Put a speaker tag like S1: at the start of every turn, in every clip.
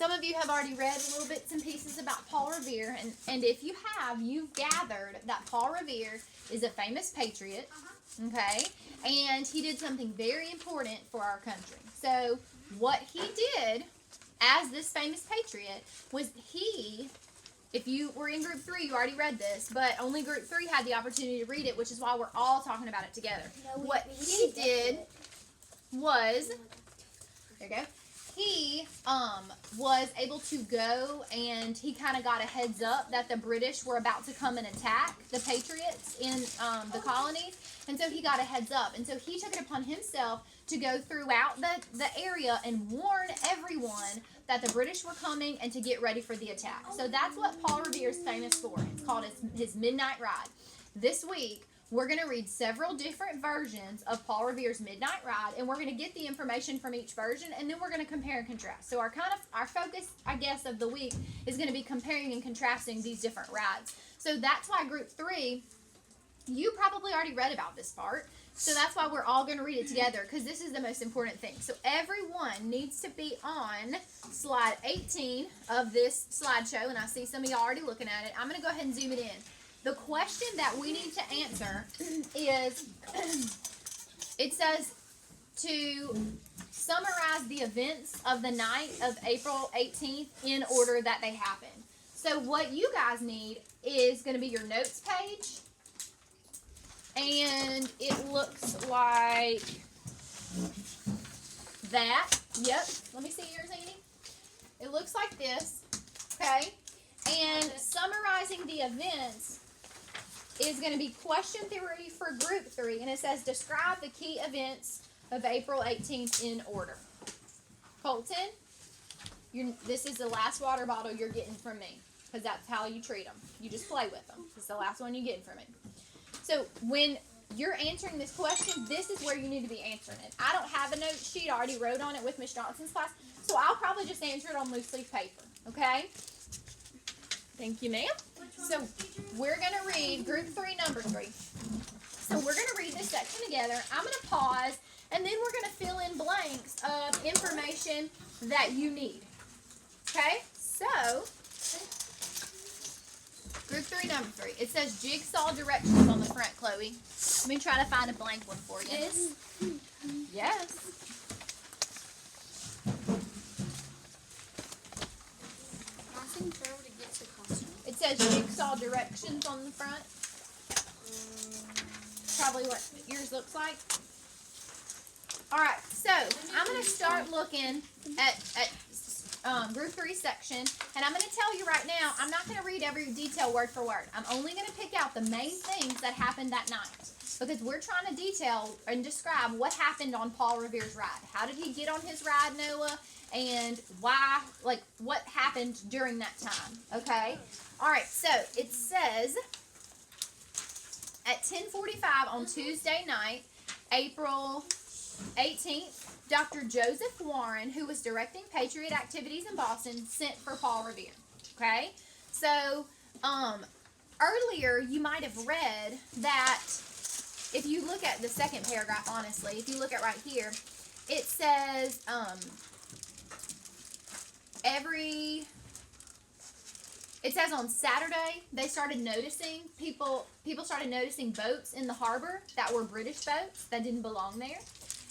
S1: some of you have already read little bits and pieces about Paul Revere, and if you have, you've gathered that Paul Revere is a famous patriot, okay, and he did something very important for our country. So what he did as this famous patriot was if you were in group 3, you already read this, but only group 3 had the opportunity to read it, which is why we're all talking about it together. What he did was, there you go, he was able to go, and he kind of got a heads up that the British were about to come and attack the Patriots in the colonies, and so he got a heads up, and so he took it upon himself to go throughout the area and warn everyone that the British were coming and to get ready for the attack. So that's what Paul Revere is famous for. It's called his Midnight Ride. This week, we're going to read several different versions of Paul Revere's Midnight Ride, and we're going to get the information from each version, and then we're going to compare and contrast. So our focus, I guess, of the week is going to be comparing and contrasting these different rides. So that's why group 3, you probably already read about this part. So that's why we're all going to read it together, because this is the most important thing. So everyone needs to be on slide 18 of this slideshow, and I see some of y'all already looking at it. I'm going to go ahead and zoom it in. The question that we need to answer is, it says to summarize the events of the night of April 18th in order that they happened. So what you guys need is going to be your notes page, and it looks like that. Yep. Let me see yours, Annie. It looks like this. Okay. And summarizing the events is going to be question 3 for group 3, and it says describe the key events of April 18th in order. Colton, this is the last water bottle you're getting from me, because that's how you treat them. You just play with them. It's the last one you get from me. So when you're answering this question, this is where you need to be answering it. I don't have a note sheet. I already wrote on it with Miss Johnson's class, so I'll probably just answer it on loose leaf paper, okay? Thank you, ma'am. So we're going to read group 3, number 3. So we're going to read this section together. I'm going to pause, and then we're going to fill in blanks of information that you need. Okay? So, group 3, number 3. It says jigsaw directions on the front, Chloe. Let me try to find a blank one for you. Yes. It says jigsaw directions on the front. Probably what yours looks like. Alright, so I'm going to start looking at group 3 section, and I'm going to tell you right now, I'm not going to read every detail word for word. I'm only going to pick out the main things that happened that night, because we're trying to detail and describe what happened on Paul Revere's ride. How did he get on his ride, Noah? And why, like, what happened during that time, okay? All right, so it says at 10:45 on Tuesday night, April 18th, Dr. Joseph Warren, who was directing Patriot activities in Boston, sent for Paul Revere, okay? So, earlier you might have read that, if you look at the second paragraph, honestly, if you look at right here, it says, it says on Saturday, they started noticing, people started noticing boats in the harbor that were British boats that didn't belong there.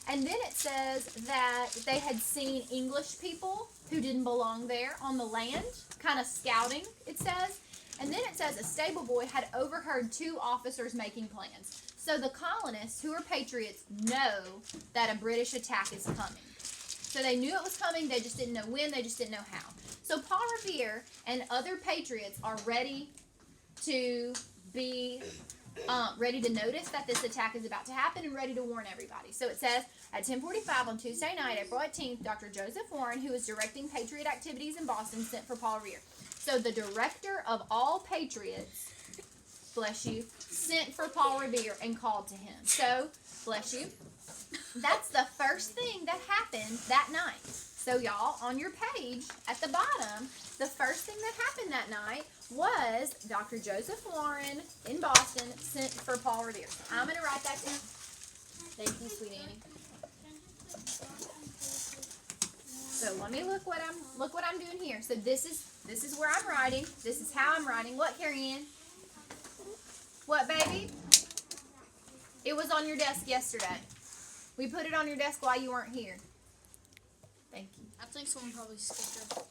S1: And then it says that they had seen English people who didn't belong there on the land, kind of scouting, it says. And then it says a stable boy had overheard 2 officers making plans. So the colonists, who are patriots, know that a British attack is coming. So they knew it was coming, they just didn't know when, they just didn't know how. So Paul Revere and other patriots are ready to be ready to notice that this attack is about to happen and ready to warn everybody. So it says, at 10:45 on Tuesday night, April 18th, Dr. Joseph Warren, who was directing Patriot activities in Boston, sent for Paul Revere. So the director of all patriots, bless you, sent for Paul Revere and called to him. So, bless you, that's the first thing that happened that night. So y'all, on your page at the bottom, the first thing that happened that night was Dr. Joseph Warren in Boston sent for Paul Revere. So I'm going to write that down. Thank you, sweet Annie. So let me look what I'm doing here. So this is where I'm writing. This is how I'm writing. What, Carrie Ann? What, baby? It was on your desk yesterday. We put it on your desk while you weren't here. Thank you.
S2: I think someone probably skipped her.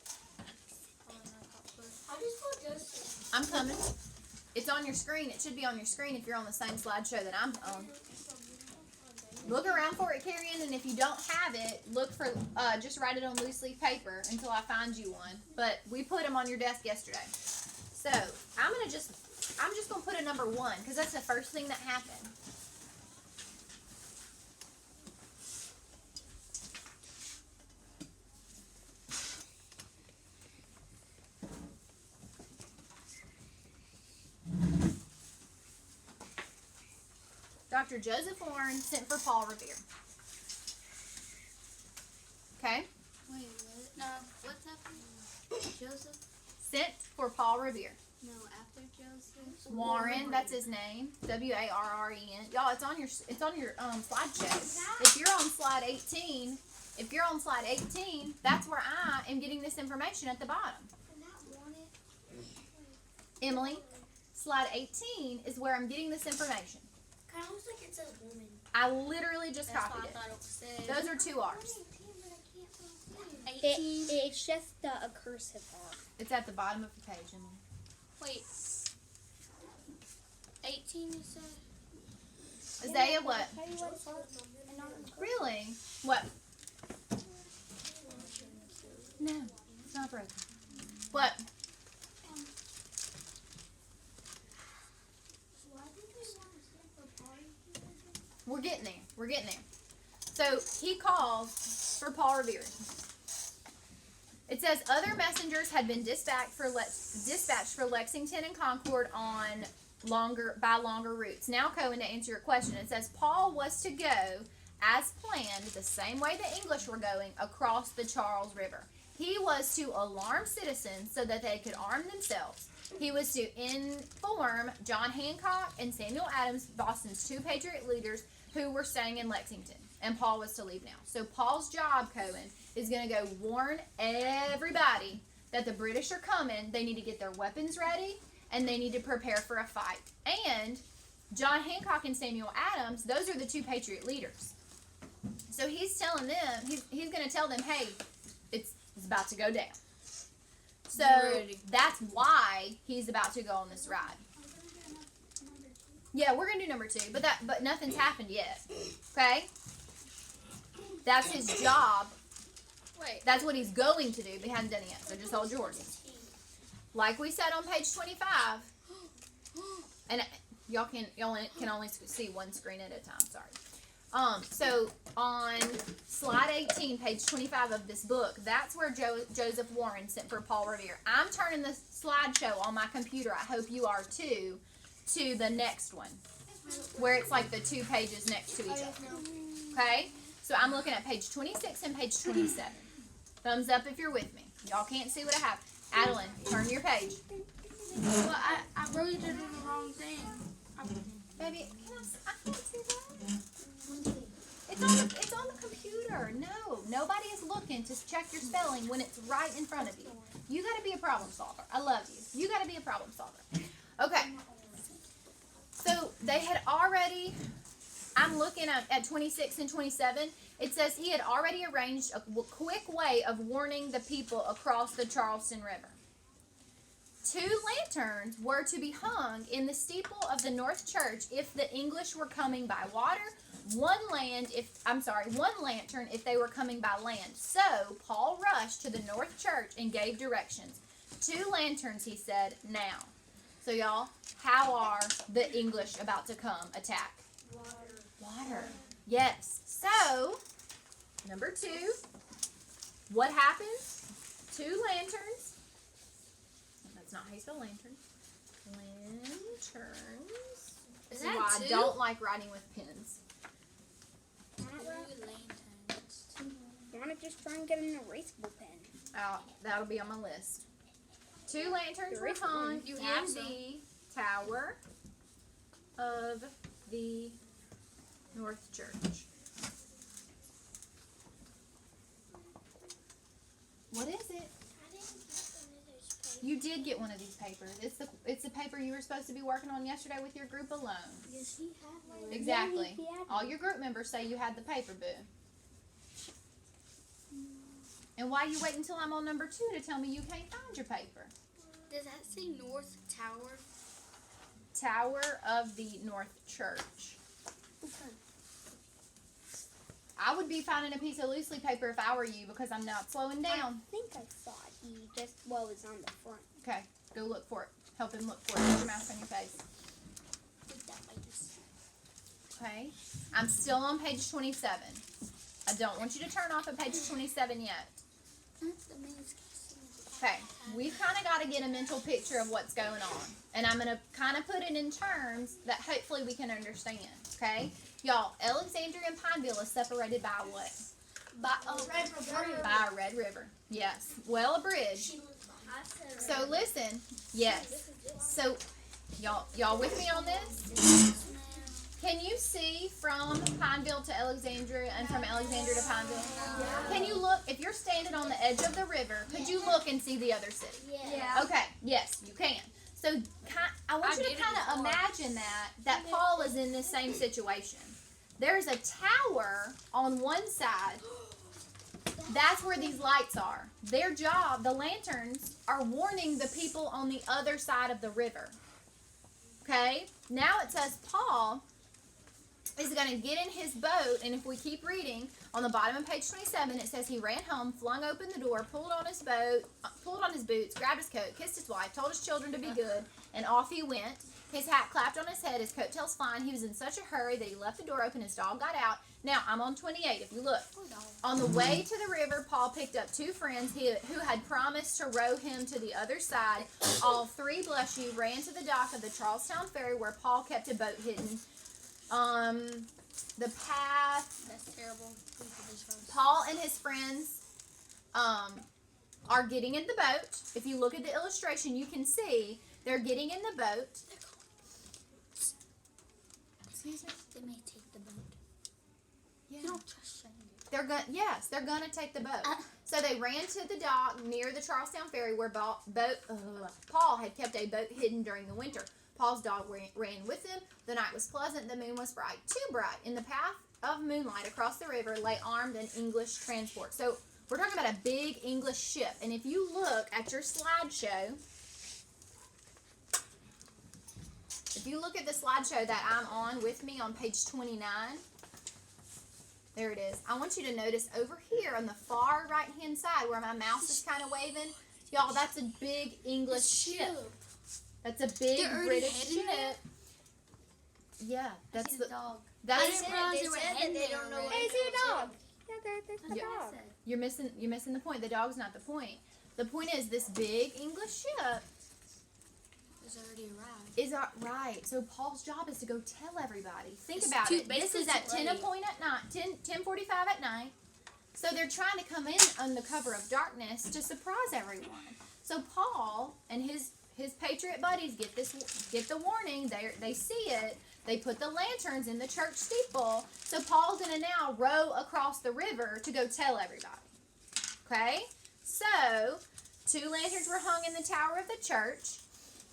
S1: I'm coming. It's on your screen. It should be on your screen if you're on the same slideshow that I'm on. Look around for it, Carrie Ann, and if you don't have it, look for, just write it on loose leaf paper until I find you one. But we put them on your desk yesterday. So, I'm just going to put a number 1, because that's the first thing that happened. Dr. Joseph Warren sent for Paul Revere. Okay?
S2: Wait, what? No, what's happening? Joseph?
S1: Sent for Paul Revere.
S2: No, after Joseph.
S1: Warren, that's his name. W-A-R-R-E-N. Y'all, it's on your slideshow. If you're on slide 18, that's where I am getting this information at the bottom. Emily, slide 18 is where I'm getting this information.
S3: Kind of looks like it says woman.
S1: I literally just
S2: That's
S1: copied
S2: what
S1: it.
S2: I thought it said.
S1: Those are 2 R's.
S2: 18.
S3: It's just a cursive R.
S1: It's at the bottom of the page, Emily.
S2: Wait. 18 you said?
S1: Isaiah, what? Really? What? No, it's not broken. What? We're getting there. We're getting there. So he calls for Paul Revere. It says other messengers had been dispatched for Lexington and Concord on longer routes. Now, Cohen, to answer your question, it says Paul was to go as planned, the same way the English were going, across the Charles River. He was to alarm citizens so that they could arm themselves. He was to inform John Hancock and Samuel Adams, Boston's 2 Patriot leaders, who were staying in Lexington. And Paul was to leave now. So Paul's job, Cohen, is going to go warn everybody that the British are coming. They need to get their weapons ready, and they need to prepare for a fight. And John Hancock and Samuel Adams, those are the 2 Patriot leaders. So he's telling them, he's going to tell them, hey, it's about to go down. So that's why he's about to go on this ride. Yeah, we're gonna do number 2, but nothing's happened yet. Okay? That's his job.
S2: Wait.
S1: That's what he's going to do, but he hasn't done it yet. So just hold your horses. Like we said on page 25, and y'all can only see one screen at a time. Sorry. So on slide 18, page 25 of this book, that's where Joseph Warren sent for Paul Revere. I'm turning the slideshow on my computer. I hope you are too. To the next one, where it's like the 2 pages next to each other. Okay? So I'm looking at page 26 and page 27. Thumbs up if you're with me. Y'all can't see what I have. Adeline, turn your page.
S2: Well, I really did the wrong thing.
S1: Baby, I can't see that. It's on the computer. No, nobody is looking to check your spelling when it's right in front of you. You got to be a problem solver. I love you. You got to be a problem solver. Okay. So they had already, I'm looking at 26 and 27. It says he had already arranged a quick way of warning the people across the Charleston River. 2 lanterns were to be hung in the steeple of the North Church if the English were coming by water. One lantern if they were coming by land. So Paul rushed to the North Church and gave directions. 2 lanterns, he said, now. So y'all, how are the English about to come attack? Water. Yes. So, number 2, what happens? 2 lanterns. That's not how you spell lantern. Lanterns. This is why I don't like writing with pens.
S3: I want to just try and get an erasable pen.
S1: That'll be on my list. 2 lanterns were hung in the tower of the North Church. What is it?
S2: I didn't get one of those papers.
S1: You did get one of these papers. It's the paper you were supposed to be working on yesterday with your group alone.
S2: Yes, he had one.
S1: Exactly.
S3: Yeah, he had
S1: All your group members say you had the paper, boo. And why you wait until I'm on number 2 to tell me you can't find your paper?
S2: Does that say North Tower?
S1: Tower of the North Church.
S3: Okay.
S1: I would be finding a piece of loose leaf paper if I were you because I'm not slowing down.
S3: I think I saw it. He just, well, it was on the front.
S1: Okay, go look for it. Help him look for it. Put your mask on your face.
S2: Did that like this?
S1: Okay. I'm still on page 27. I don't want you to turn off at page 27 yet.
S2: The man's kissing.
S1: Okay, we've kind of got to get a mental picture of what's going on. And I'm going to kind of put it in terms that hopefully we can understand, okay? Y'all, Alexandria and Pineville is separated by what?
S2: By a red river.
S1: By a red river. Yes. Well, a bridge. So listen, yes. So, y'all with me on this? Can you see from Pineville to Alexandria and from Alexandria to Pineville? Can you look, if you're standing on the edge of the river, could you look and see the other city?
S2: Yeah.
S1: Okay, yes, you can. So I want you to kind of imagine that Paul is in this same situation. There's a tower on one side. That's where these lights are. Their job, the lanterns, are warning the people on the other side of the river. Okay? Now it says Paul is going to get in his boat, and if we keep reading, on the bottom of page 27, it says he ran home, flung open the door, pulled on his boots, grabbed his coat, kissed his wife, told his children to be good, and off he went. His hat clapped on his head, his coattails flying. He was in such a hurry that he left the door open. His dog got out. Now, I'm on 28. If you look, on the way to the river, Paul picked up 2 friends who had promised to row him to the other side. All 3, bless you, ran to the dock of the Charlestown Ferry where Paul kept a boat hidden. The path.
S2: That's terrible.
S1: Paul and his friends are getting in the boat. If you look at the illustration, you can see they're getting in the boat. Excuse me?
S2: They may take the boat.
S1: Yeah.
S2: You don't trust them.
S1: They're gonna take the boat. So they ran to the dock near the Charlestown Ferry where Paul had kept a boat hidden during the winter. Paul's dog ran with him. The night was pleasant. The moon was bright. Too bright. In the path of moonlight across the river lay armed an English transport. So we're talking about a big English ship. And if you look at your slideshow, if you look at the slideshow that I'm on with me on page 29, there it is. I want you to notice over here on the far right-hand side where my mouse is kind of waving, y'all, that's a big English ship. That's a big British ship. Yeah, that's the
S2: dog.
S1: That's
S2: They said they don't know.
S3: Hey, see a dog. Yeah, there's the
S1: Yeah.
S3: dog.
S1: you're missing the point. The dog's not the point. The point is this big English ship
S2: It's already arrived.
S1: is right. So Paul's job is to go tell everybody. Think
S2: It's
S1: about
S2: too-
S1: it. This
S2: basically
S1: is at
S2: too
S1: 10
S2: late.
S1: point at night, 10:45 at night. So they're trying to come in on the cover of darkness to surprise everyone. So Paul and his patriot buddies get the warning. They see it. They put the lanterns in the church steeple. So Paul's going to now row across the river to go tell everybody. Okay? So 2 lanterns were hung in the tower of the church.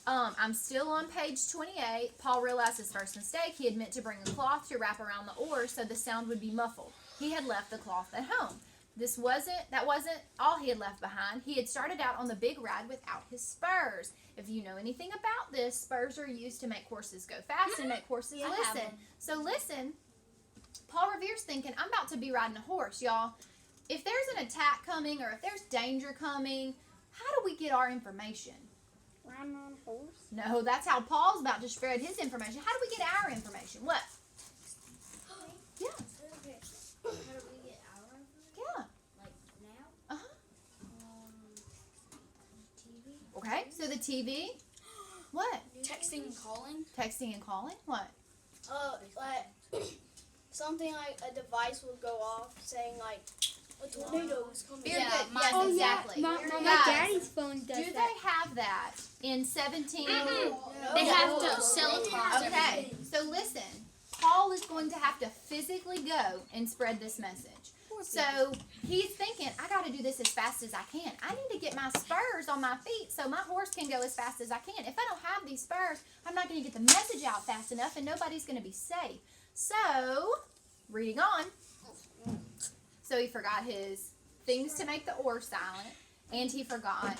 S1: I'm still on page 28. Paul realized his first mistake. He had meant to bring a cloth to wrap around the oars so the sound would be muffled. He had left the cloth at home. That wasn't all he had left behind. He had started out on the big ride without his spurs. If you know anything about this, spurs are used to make horses go fast and make horses
S2: I have
S1: listen.
S2: them.
S1: So listen, Paul Revere's thinking, I'm about to be riding a horse, y'all. If there's an attack coming or if there's danger coming, how do we get our information?
S3: Riding on a horse.
S1: No, that's how Paul's about to spread his information. How do we get our information? What? Yeah.
S2: How do we get our information?
S1: Yeah.
S2: Like now?
S1: Uh-huh.
S2: TV?
S1: Okay, so the TV. What?
S2: Texting and calling?
S1: Texting and calling? What?
S4: Like something like a device will go off saying like a tornado is coming.
S1: Very
S2: Yeah,
S1: good.
S2: mine
S1: Yes,
S2: does.
S1: exactly.
S3: My
S1: Guys,
S3: daddy's phone does
S1: do
S3: that.
S1: they have that in 17?
S2: They have to sell it.
S1: Okay, so listen. Paul is going to have to physically go and spread this message. So he's thinking, I got to do this as fast as I can. I need to get my spurs on my feet so my horse can go as fast as I can. If I don't have these spurs, I'm not going to get the message out fast enough and nobody's going to be safe. So, reading on. So he forgot his things to make the oar silent, and he forgot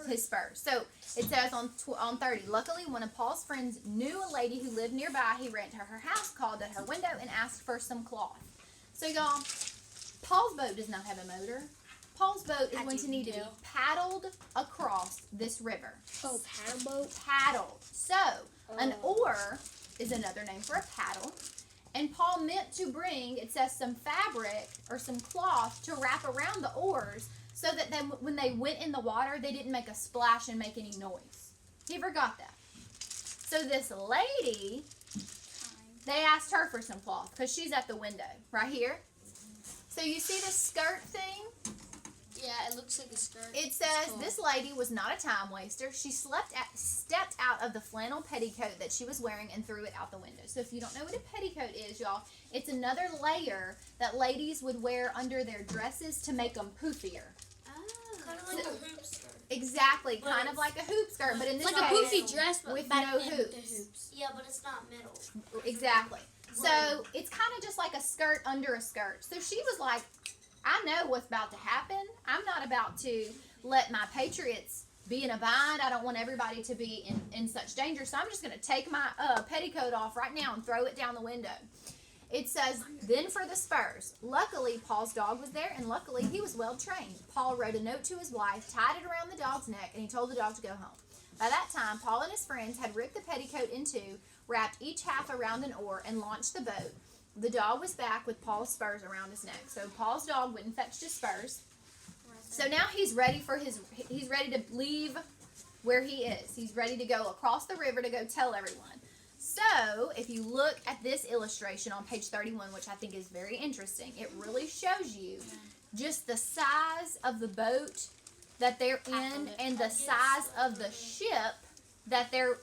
S1: his spurs. So it says on 30, luckily one of Paul's friends knew a lady who lived nearby. He ran to her house, called at her window, and asked for some cloth. So y'all, Paul's boat does not have a motor. Paul's boat is going to need to be paddled across this river.
S3: Oh, paddle boat?
S1: Paddled. So, an oar is another name for a paddle. And Paul meant to bring, it says, some fabric or some cloth to wrap around the oars so that then when they went in the water, they didn't make a splash and make any noise. He forgot that. So this lady, they asked her for some cloth because she's at the window right here. So you see the skirt thing?
S2: Yeah, it looks like a skirt.
S1: It says this lady was not a time waster. She stepped out of the flannel petticoat that she was wearing and threw it out the window. So if you don't know what a petticoat is, y'all, it's another layer that ladies would wear under their dresses to make them poofier.
S2: Kind of like a hoop skirt.
S1: Exactly, kind of like a hoop skirt, but in this
S2: Like a
S1: case,
S2: poofy dress, but
S1: with
S2: back
S1: no
S2: then
S1: hoops.
S2: with the hoops. Yeah, but it's not metal.
S1: Exactly. So it's kind of just like a skirt under a skirt. So she was like, I know what's about to happen. I'm not about to let my patriots be in a bind. I don't want everybody to be in such danger. So I'm just going to take my petticoat off right now and throw it down the window. It says, then for the spurs. Luckily, Paul's dog was there, and luckily he was well trained. Paul wrote a note to his wife, tied it around the dog's neck, and he told the dog to go home. By that time, Paul and his friends had ripped the petticoat in two, wrapped each half around an oar, and launched the boat. The dog was back with Paul's spurs around his neck. So Paul's dog went and fetched his spurs. So now he's ready to leave where he is. He's ready to go across the river to go tell everyone. So if you look at this illustration on page 31, which I think is very interesting, it really shows you just the size of the boat that they're in and the size of the ship that they're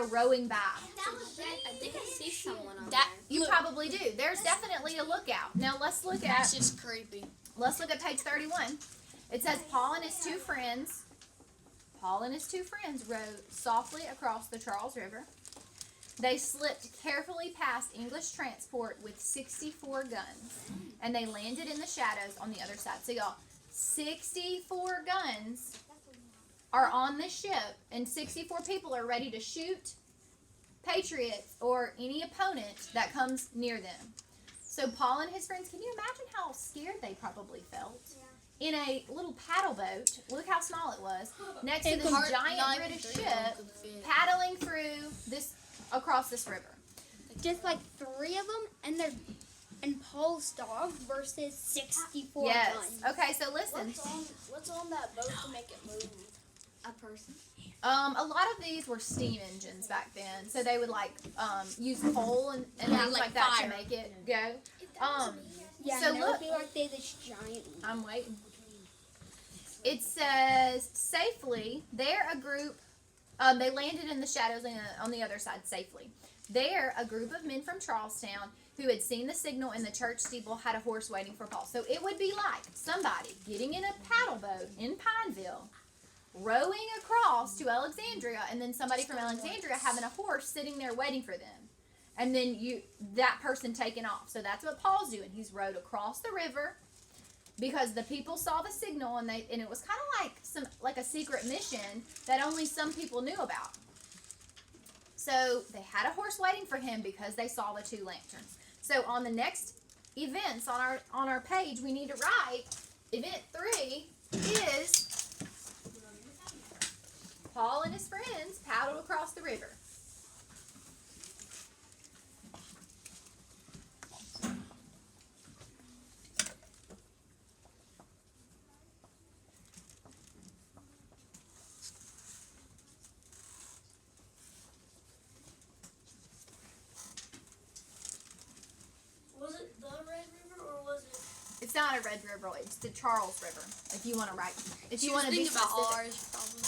S1: rowing by.
S2: I think I see someone on
S1: That
S2: there.
S1: you probably do. There's definitely a lookout. Now let's look at
S2: That's just creepy.
S1: page 31. It says Paul and his two friends rowed softly across the Charles River. They slipped carefully past English transport with 64 guns, and they landed in the shadows on the other side. So y'all, 64 guns are on the ship, and 64 people are ready to shoot patriots or any opponent that comes near them. So Paul and his friends, can you imagine how scared they probably felt? In a little paddle boat, look how small it was, next to this giant British ship, paddling through across this river.
S3: Just like 3 of them, and Paul's dog versus 64
S1: Yes.
S3: guns.
S1: Okay, so listen.
S4: What's on that boat to make it move?
S2: A person.
S1: A lot of these were steam engines back then, so they would use coal and things like that
S2: fire.
S1: to make it go.
S3: Yeah,
S1: So
S3: and that
S1: look-
S3: would be like this giant.
S1: I'm waiting. It says safely. They're a group. They landed in the shadows on the other side safely. There, a group of men from Charlestown who had seen the signal in the church steeple had a horse waiting for Paul. So it would be like somebody getting in a paddle boat in Pineville, rowing across to Alexandria, and then somebody from Alexandria having a horse sitting there waiting for them. And then that person taking off. So that's what Paul's doing. He's rowed across the river because the people saw the signal, and it was kind of like a secret mission that only some people knew about. So they had a horse waiting for him because they saw the 2 lanterns. So on the next events on our page, we need to write event 3 is Paul and his friends paddled across the river.
S4: Was it the Red River or was it?
S1: It's not a Red River, it's the Charles River. If you want to write, if you
S2: She
S1: want
S2: was
S1: to be
S2: thinking about
S1: specific.
S2: ours, probably.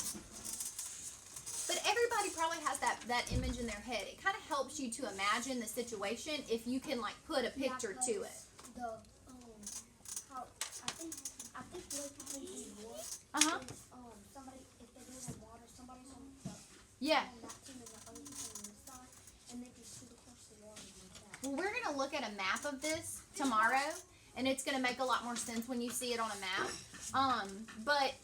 S1: But everybody probably has that image in their head. It kind of helps you to imagine the situation if you can put a picture to it. Uh-huh.
S3: Somebody, if they do it in water, somebody's on the
S1: Yeah.
S3: on that team and the other team on this side, and they just shoot across the water like that.
S1: Well, we're going to look at a map of this tomorrow, and it's going to make a lot more sense when you see it on a map. But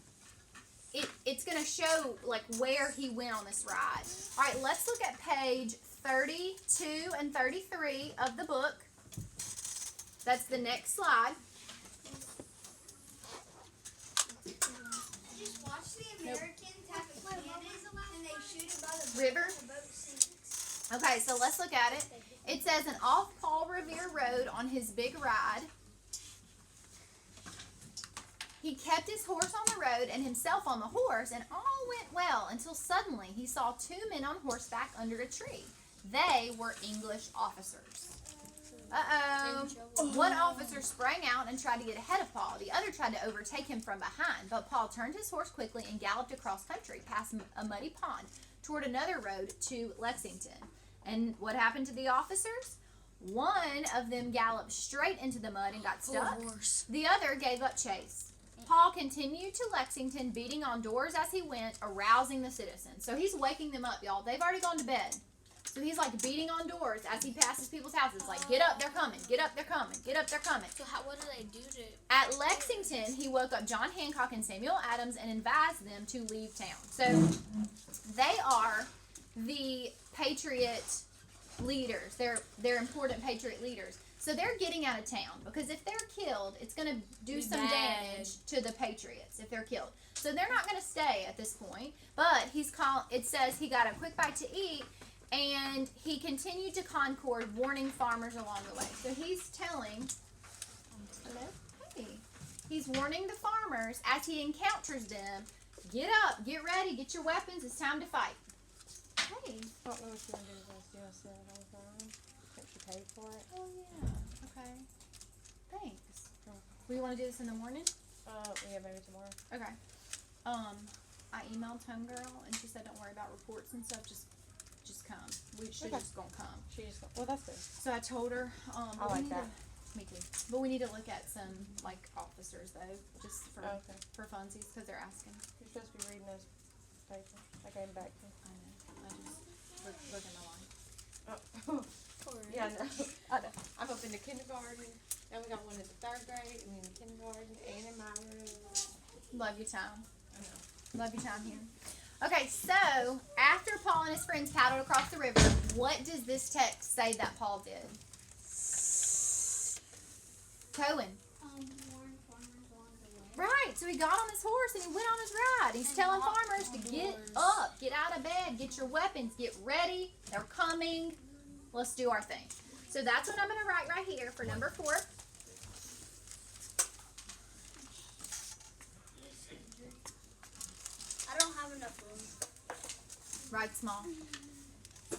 S1: it's going to show, like, where he went on this ride. All right, let's look at page 32 and 33 of the book. That's the next slide.
S3: Just watch the Americans have a cannon and they shoot it by the
S1: River.
S3: The boat sinks.
S1: Okay, so let's look at it. It says, an off Paul Revere rode on his big ride. He kept his horse on the road and himself on the horse, and all went well until suddenly he saw two men on horseback under a tree. They were English officers. Uh-oh. One officer sprang out and tried to get ahead of Paul. The other tried to overtake him from behind, but Paul turned his horse quickly and galloped across country, past a muddy pond, toward another road to Lexington. And what happened to the officers? One of them galloped straight into the mud and got stuck. The other gave up chase. Paul continued to Lexington, beating on doors as he went, arousing the citizens. So he's waking them up, y'all. They've already gone to bed. So he's like beating on doors as he passes people's houses. Like, get up, they're coming. Get up, they're coming. Get up, they're coming.
S2: So what do they do to?
S1: At Lexington, he woke up John Hancock and Samuel Adams and advised them to leave town. So they are the Patriot leaders. They're important Patriot leaders. So they're getting out of town because if they're killed, it's going to do some damage to the Patriots if they're killed. So they're not going to stay at this point. But it says he got a quick bite to eat, and he continued to concord, warning farmers along the way. So he's telling, hello, hey, he's warning the farmers as he encounters them. Get up, get ready, get your weapons. It's time to fight. Hey.
S5: I don't know what you want to do with this. Do you want to sit it on the phone? Think she paid for it?
S1: Oh yeah. Okay. Thanks. We want to do this in the morning?
S5: Yeah, maybe tomorrow.
S1: Okay. I emailed Homegirl and she said don't worry about reports and stuff. Just come. She's
S5: Okay.
S1: just gonna come.
S5: She just, well, that's good.
S1: So I told her.
S5: I
S1: but we
S5: like
S1: need
S5: that.
S1: Me too. But we need to look at some like officers though, just for
S5: Okay.
S1: funsies because they're asking.
S5: You're supposed to be reading those papers. I gave them back to you.
S1: I know. I just look in my line.
S5: Oh. Yeah, I know. I know. I'm up in the kindergarten. Then we got one in the 3rd grade, and in the kindergarten, and in my room.
S1: Love your time.
S5: I know.
S1: Love your time here. Okay, so after Paul and his friends paddled across the river, what does this text say that Paul did? Cohen.
S3: Warn farmers along the way.
S1: Right, so he got on his horse and he went on his ride. He's telling farmers to get up, get out of bed, get your weapons, get ready. They're coming. Let's do our thing. So that's what I'm going to write right here for number 4.
S4: I don't have enough room.
S1: Write small.
S4: No,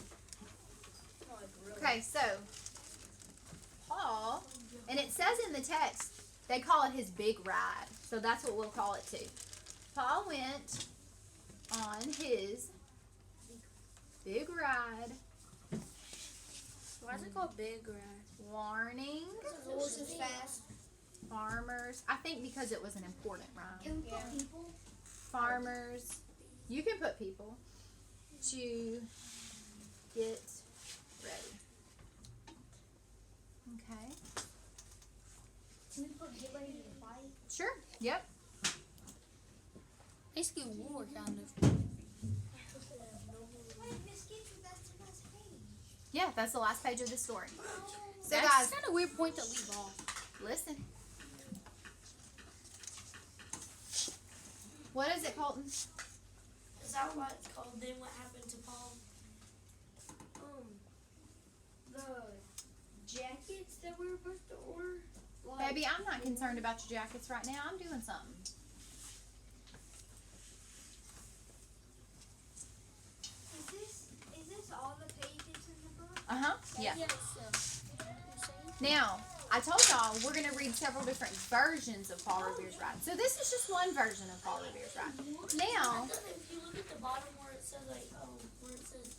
S4: like really.
S1: Okay, so Paul, and it says in the text, they call it his big ride. So that's what we'll call it too. Paul went on his big ride,
S2: Why is it called Big Grass?
S1: warning
S3: The horse is fast.
S1: farmers. I think because it was an important rhyme.
S3: Can we put people?
S1: Farmers, you can put people, to get ready. Okay.
S3: Can we put get ready to fight?
S1: Sure. Yep.
S2: Basically war, kind of.
S3: Wait, Miss Kitty, that's the last page.
S1: Yeah, that's the last page of the story. So
S2: That's
S1: guys,
S2: kind of weird point to leave off.
S1: listen. What is it, Colton?
S6: Is that what it's called? Then what happened to Paul?
S3: The jackets that we were supposed to order.
S1: Baby, I'm not concerned about your jackets right now. I'm doing something.
S3: Is this all the pages in the book?
S1: Uh-huh. Yeah. Now, I told y'all we're going to read several different versions of Paul Revere's ride. So this is just one version of Paul Revere's ride. Now,
S6: If you look at the bottom where it says where it says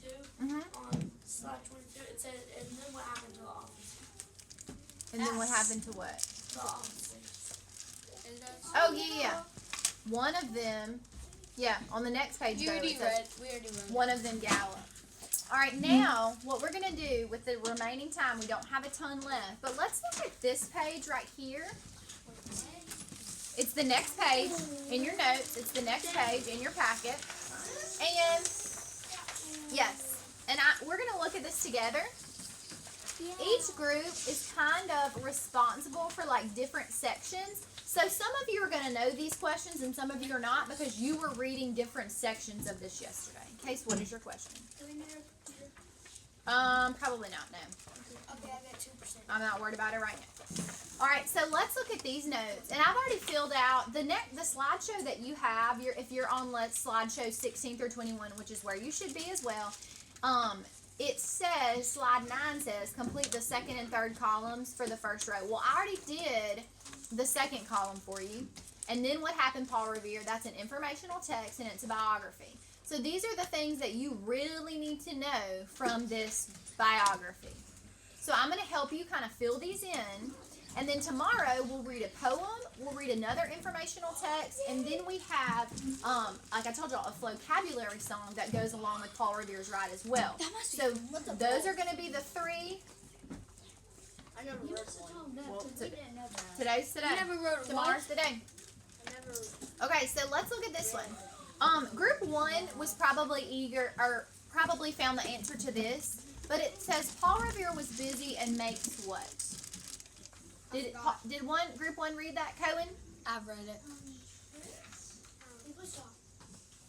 S6: 32
S1: mhm.
S6: on slide 22, it says, and then what happened to the officer?
S1: And then what happened to what?
S6: The officers.
S2: And
S1: Oh, yeah. One of them, yeah, on the next page,
S2: We
S1: though,
S2: already
S1: it says
S2: read. We already read.
S1: one of them gallop. All right, now what we're going to do with the remaining time, we don't have a ton left, but let's look at this page right here. It's the next page in your notes. It's the next page in your packet. And, yes, and we're going to look at this together. Each group is kind of responsible for like different sections. So some of you are going to know these questions and some of you are not because you were reading different sections of this yesterday. Case, what is your question?
S6: Do we know?
S1: Probably not, no.
S6: Okay, I got 2%.
S1: I'm not worried about it right now. All right, so let's look at these notes. And I've already filled out the slideshow that you have. If you're on slideshow 16 through 21, which is where you should be as well. It says, slide 9 says, complete the second and third columns for the first row. Well, I already did the second column for you. And then what happened, Paul Revere, that's an informational text and it's a biography. So these are the things that you really need to know from this biography. So I'm going to help you kind of fill these in. And then tomorrow we'll read a poem, we'll read another informational text, and then we have, like I told y'all, a vocabulary song that goes along with Paul Revere's Ride as well. So those are going to be the three.
S4: I never read one.
S1: Well, today's today.
S2: You never wrote a
S1: Tomorrow's the day.
S4: I never.
S1: Okay, so let's look at this one. Group 1 was probably eager, or probably found the answer to this, but it says Paul Revere was busy and makes what? Did group 1 read that, Cohen?
S2: I've read it.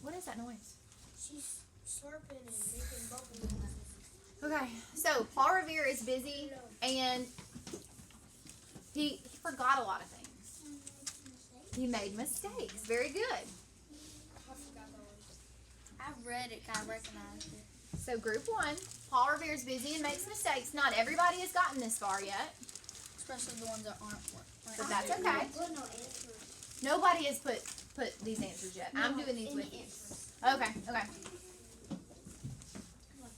S1: What is that noise?
S6: She's slurping and making bubbles.
S1: Okay, so Paul Revere is busy and he forgot a lot of things. He made mistakes. Very good.
S2: I've read it. I recognized it.
S1: So group 1, Paul Revere is busy and makes mistakes. Not everybody has gotten this far yet,
S2: Especially the ones that aren't.
S1: but that's okay. Nobody has put these answers yet. I'm doing these with you. Okay.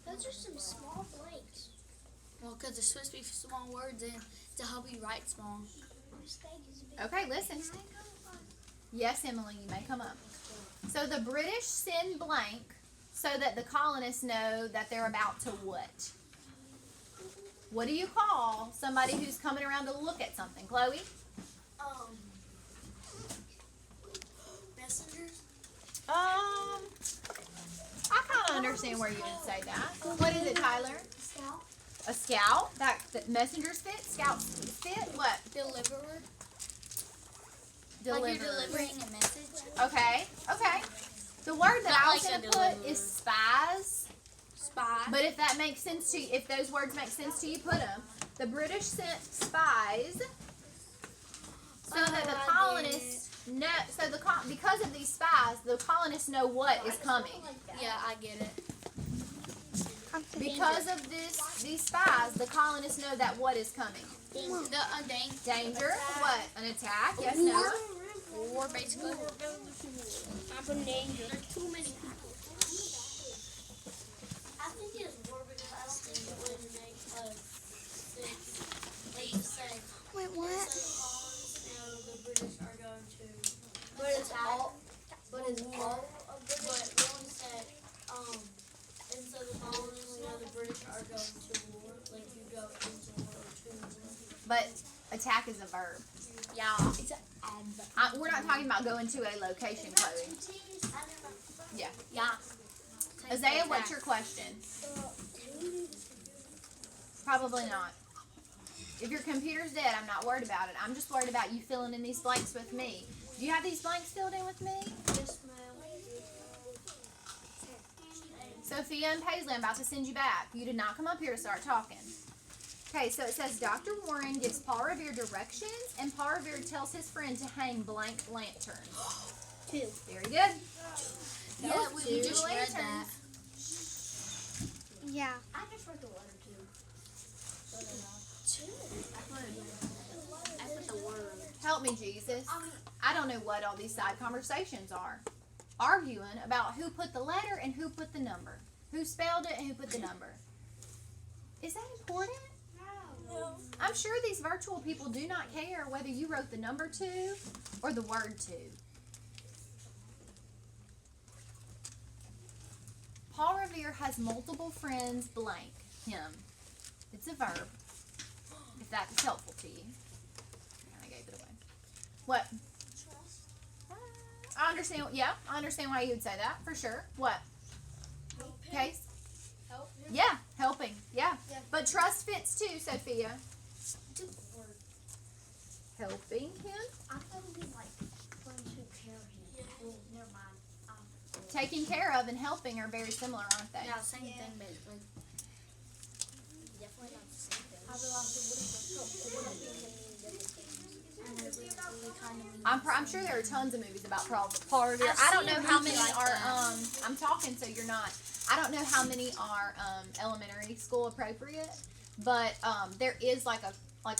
S6: Those are some small blanks.
S2: Well, because they're supposed to be small words and to help you write small.
S6: Mistake is big.
S1: Okay, listen. Yes, Emily, you may come up. So the British send blank so that the colonists know that they're about to what? What do you call somebody who's coming around to look at something? Chloe?
S6: Messengers.
S1: I kind of understand where you would say that. What is it, Tyler?
S6: Scout.
S1: A scout? That messengers fit? Scouts fit? What?
S2: Deliverer.
S1: Deliver.
S2: Like you're delivering a message.
S1: Okay. The word that
S2: Not
S1: I was
S2: like a
S1: going to put
S2: deliverer.
S1: is spies.
S2: Spy.
S1: But if that makes sense to you, if those words make sense to you, put them. The British sent spies so that the colonists know. So because of these spies, the colonists know what is coming.
S2: Yeah, I get it.
S1: Because of these spies, the colonists know that what is coming. Danger. What? An attack? Yes. No.
S2: War, basically.
S3: I'm in danger.
S6: There's too many people. I think it's war because I don't think it would make sense. Like you say,
S3: Wait,
S6: so the British are going to.
S4: But it's all. But it's all of the.
S6: But one said, and so the colonists know the British are going to war. Like you go into war or to war.
S1: But attack is a verb.
S2: Yeah. It's
S1: We're not talking about going to a location, Chloe. Yeah.
S2: Yeah.
S1: Isaiah, what's your question? Probably not. If your computer's dead, I'm not worried about it. I'm just worried about you filling in these blanks with me. Do you have these blanks filled in with me?
S6: Yes, ma'am.
S1: Sophia and Paisley, I'm about to send you back. You did not come up here to start talking. Okay, so it says Dr. Warren gives Paul Revere directions, and Paul Revere tells his friend to hang blank lanterns.
S3: 2.
S1: Very good.
S2: Yeah, we
S1: Two
S2: just read that.
S1: lanterns.
S3: Yeah.
S6: I just read the letter too.
S2: I put the word.
S1: Help me, Jesus. I don't know what all these side conversations are. Arguing about who put the letter and who put the number. Who spelled it and who put the number. Is that important? I'm sure these virtual people do not care whether you wrote the number 2 or the word 2. Paul Revere has multiple friends blank him. It's a verb. If that's helpful to you. I gave it away. What? I understand. Yeah, I understand why you would say that for sure. What? Case?
S4: Help him.
S1: Yeah, helping. Yeah.
S4: Yeah.
S1: But trust fits too, Sophia. Helping him?
S6: I thought it was like friends who care him. Well, never mind.
S1: Taking care of and helping are very similar, aren't they?
S2: Yeah, same thing basically.
S6: Definitely not the same thing.
S4: I realized it would have been different things.
S2: And it really kind of
S1: I'm sure there are tons of movies about Paul Revere. I don't know how many are I'm talking so you're not. I don't know how many are elementary school appropriate, but there is like a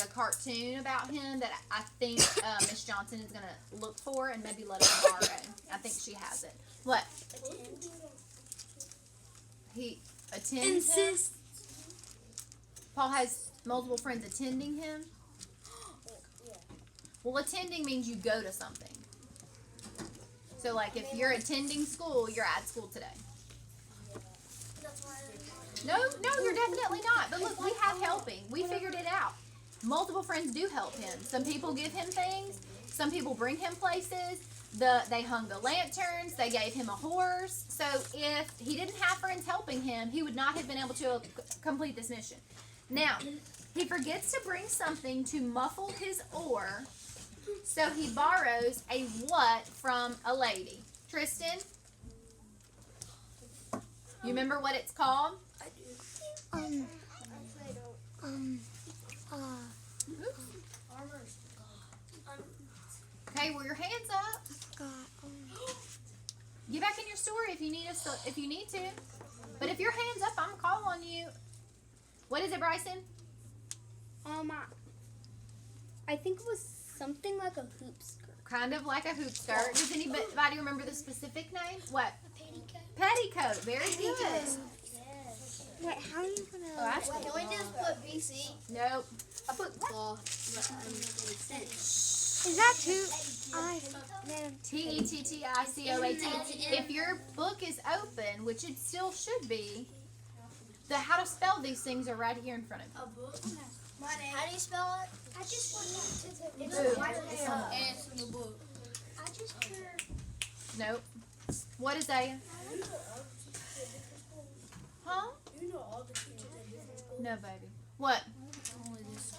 S1: cartoon about him that I think Miss Johnson is gonna look for and maybe let us borrow. I think she has it. What? He attends him. Paul has multiple friends attending him. Well, attending means you go to something. So, like, if you're attending school, you're at school today. No, you're definitely not. But look, we have helping. We figured it out. Multiple friends do help him. Some people give him things. Some people bring him places. They hung the lanterns. They gave him a horse. So, if he didn't have friends helping him, he would not have been able to complete this mission. Now, he forgets to bring something to muffle his oar. So he borrows a what from a lady? Tristan? You remember what it's called? Okay, well your hands up. Get back in your story if you need to. But if your hands up, I'm calling on you. What is it, Bryson?
S3: I think it was something like a hoop skirt.
S1: Kind of like a hoop skirt. Does anybody remember the specific name? What?
S6: Petticoat.
S1: Petticoat. Very good.
S3: Wait, how are you gonna?
S4: Can we just put BC?
S1: Nope.
S5: I put cloth, but I mean, it makes sense.
S3: Is that too?
S1: Tetticoat. If your book is open, which it still should be, the how to spell these things are right here in front of you.
S6: A book.
S4: How do you spell it?
S6: I just want to.
S1: Ooh.
S2: Answer the book.
S6: I just care.
S1: Nope. What is that? Huh?
S6: You know all the teachers at different schools.
S1: No, baby. What?
S2: Only this.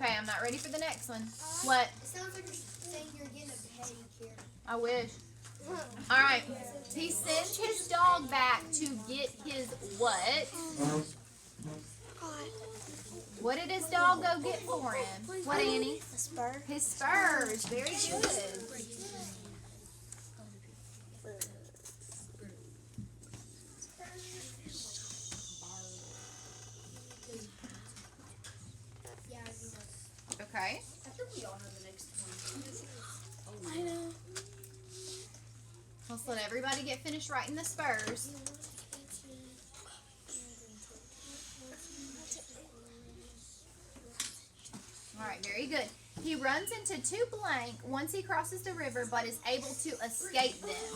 S1: Okay, I'm not ready for the next one. What?
S6: It sounds like you're saying you're getting a pedicure.
S1: I wish. All right. He sends his dog back to get his what? What did his dog go get for him? What, Annie?
S3: A spur.
S1: His spurs. Very good. Okay.
S6: I think we all know the next one.
S3: I know.
S1: Let's let everybody get finished writing the spurs. All right, very good. He runs into two blank once he crosses the river, but is able to escape them.